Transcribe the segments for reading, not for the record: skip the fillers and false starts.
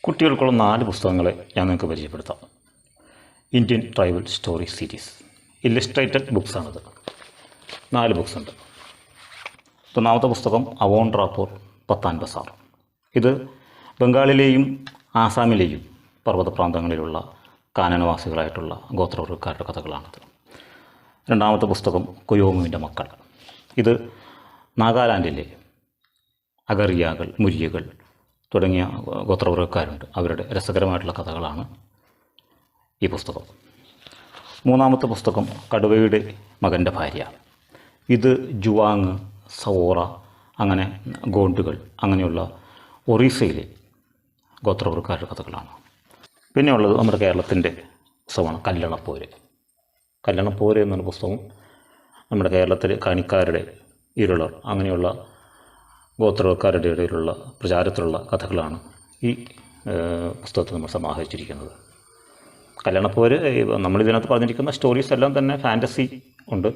കുട്ടികൾക്കുള്ള 4 പുസ്തകങ്ങളെ ഞാൻ നിങ്ങൾക്ക് പരിചയപ്പെടുത്താം. Indian tribal story series illustrated ബുക്സാണിത്. 4 ബുക്സ് ഉണ്ട്. ഒന്നാമത്തെ പുസ്തകം അവോൺ റാപ്പൂർ പത്താൻ ബസാർ. ഇത് ബംഗാളിലെയും ആസാമിലെയും പർവ്വത പ്രാന്തങ്ങളിലുള്ള കാനനവാസികളായിട്ടുള്ള ഗോത്രവർഗ്ഗക്കാരുടെ കഥകളാണിത്. രണ്ടാമത്തെ പുസ്തകം കൊയോമുവിൻ്റെ മക്കൾ. ഇത് നാഗാലാൻഡിലെ അഗറിയാകൾ, മുരിയകൾ തുടങ്ങിയ ഗോത്രവർഗ്ഗക്കാരുണ്ട്. അവരുടെ രസകരമായിട്ടുള്ള കഥകളാണ് ഈ പുസ്തകം. മൂന്നാമത്തെ പുസ്തകം കടുവയുടെ മകൻ്റെ ഭാര്യ. ഇത് ജുവാങ്, സവോറ, അങ്ങനെ ഗോണ്ടുകൾ, അങ്ങനെയുള്ള ഒറീസയിലെ ഗോത്രവർഗ്ഗക്കാരുടെ കഥകളാണ്. പിന്നെയുള്ളത് നമ്മുടെ കേരളത്തിൻ്റെ പുസ്തകമാണ് കല്ലണപ്പോര്. കല്ലണപ്പോര് എന്നൊരു പുസ്തകം നമ്മുടെ കേരളത്തിലെ കാണിക്കാരുടെ, ഇരുളർ, അങ്ങനെയുള്ള ഗോത്രവർഗ്ഗക്കാരുടെ ഇടയിലുള്ള പ്രചാരത്തിലുള്ള കഥകളാണ് ഈ പുസ്തകത്തിൽ നമ്മൾ സമാഹരിച്ചിരിക്കുന്നത്. കല്യാണപ്പോര് നമ്മളിതിനകത്ത് പറഞ്ഞിരിക്കുന്ന സ്റ്റോറീസ് എല്ലാം തന്നെ ഫാൻറ്റസി ഉണ്ട്,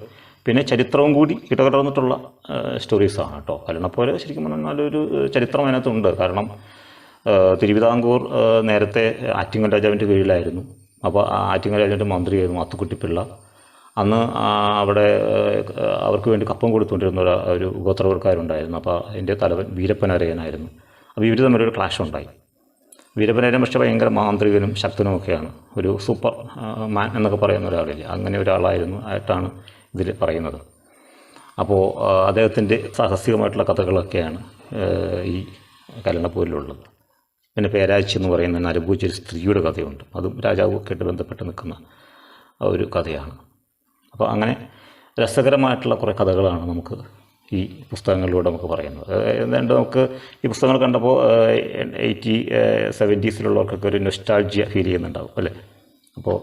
പിന്നെ ചരിത്രവും കൂടി ഇടകലർന്നിട്ടുള്ള സ്റ്റോറീസാണ് കേട്ടോ. കല്യാണപ്പോര് ശരിക്കും പറഞ്ഞാൽ നല്ലൊരു ചരിത്രം അതിനകത്തുണ്ട്. കാരണം തിരുവിതാംകൂർ നേരത്തെ ആറ്റിങ്ങൽ രാജാവിൻ്റെ കീഴിലായിരുന്നു. അപ്പോൾ ആറ്റിങ്ങൽ രാജാവിൻ്റെ മന്ത്രിയായിരുന്നു അത്തുക്കുട്ടിപ്പിള്ള. അന്ന് അവിടെ അവർക്ക് വേണ്ടി കപ്പം കൊടുത്തുകൊണ്ടിരുന്ന ഒരു ഗോത്രവർഗ്ഗക്കാരുണ്ടായിരുന്നു. അപ്പോൾ അതിൻ്റെ തലവൻ വീരപ്പനരയനായിരുന്നു. അപ്പോൾ ഇവർ തമ്മിലൊരു ക്ലാഷ് ഉണ്ടായി. വീരപ്പനരയൻ പക്ഷേ ഭയങ്കര മാന്ത്രികനും ശക്തനുമൊക്കെയാണ്, ഒരു സൂപ്പർ മാൻ എന്നൊക്കെ പറയുന്ന ഒരാളില്ല, അങ്ങനെ ഒരാളായിരുന്നു ആയിട്ടാണ് ഇതിൽ പറയുന്നത്. അപ്പോൾ അദ്ദേഹത്തിൻ്റെ സാഹസികമായിട്ടുള്ള കഥകളൊക്കെയാണ് ഈ കല്ലണപ്പോരിലുള്ളത്. പിന്നെ പേരാഴ്ച എന്ന് പറയുന്ന നരഭൂജ ഒരു സ്ത്രീയുടെ കഥയുണ്ട്. അതും രാജാവുമൊക്കെ ആയിട്ട് ബന്ധപ്പെട്ട് നിൽക്കുന്ന ഒരു കഥയാണ്. അപ്പോൾ അങ്ങനെ രസകരമായിട്ടുള്ള കുറേ കഥകളാണ് നമുക്ക് ഈ പുസ്തകങ്ങളിലൂടെ നമുക്ക് പറയുന്നത്. എന്താണ്ട് നമുക്ക് ഈ പുസ്തകങ്ങൾ കണ്ടപ്പോൾ 70s ഒരു നൊസ്റ്റാൾജിയ ഫീൽ ചെയ്യുന്നുണ്ടാവും അല്ലേ. അപ്പോൾ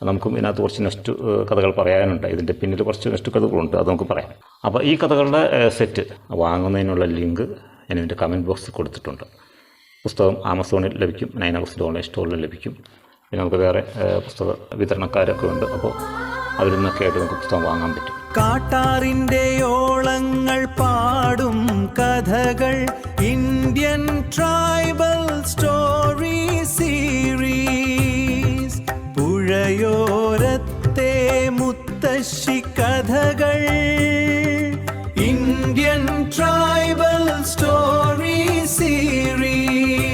നമുക്കും ഇതിനകത്ത് കുറച്ച് നെക്സ്റ്റ് കഥകൾ പറയാനുണ്ട്. ഇതിൻ്റെ പിന്നിൽ കുറച്ച് നെക്സ്റ്റ് കഥകളുണ്ട്, അത് നമുക്ക് പറയാം. അപ്പോൾ ഈ കഥകളുടെ സെറ്റ് വാങ്ങുന്നതിനുള്ള ലിങ്ക് ഞാൻ ഇതിൻ്റെ കമൻറ്റ് ബോക്സിൽ കൊടുത്തിട്ടുണ്ട്. പുസ്തകം ആമസോണിൽ ലഭിക്കും, 9 ഹവേഴ്സിൻ്റെ ഓൺലൈൻ സ്റ്റോറിൽ ലഭിക്കും. പിന്നെ നമുക്ക് വേറെ പുസ്തക വിതരണക്കാരൊക്കെ ഉണ്ട്. അപ്പോൾ അതിൽ നിന്നൊക്കെ ആയിട്ട് നമുക്ക് പുസ്തകം വാങ്ങാൻ പറ്റും. കാട്ടാറിൻ്റെ ഓളങ്ങൾ പാടും കഥകൾ ഇന്ത്യൻ ട്രൈബൽ സ്റ്റോറി സീരീസ്. പുഴയോരത്തെ മുത്തശ്ശി കഥകൾ ഇന്ത്യൻ ട്രൈബൽ സ്റ്റോറി സീരീസ്.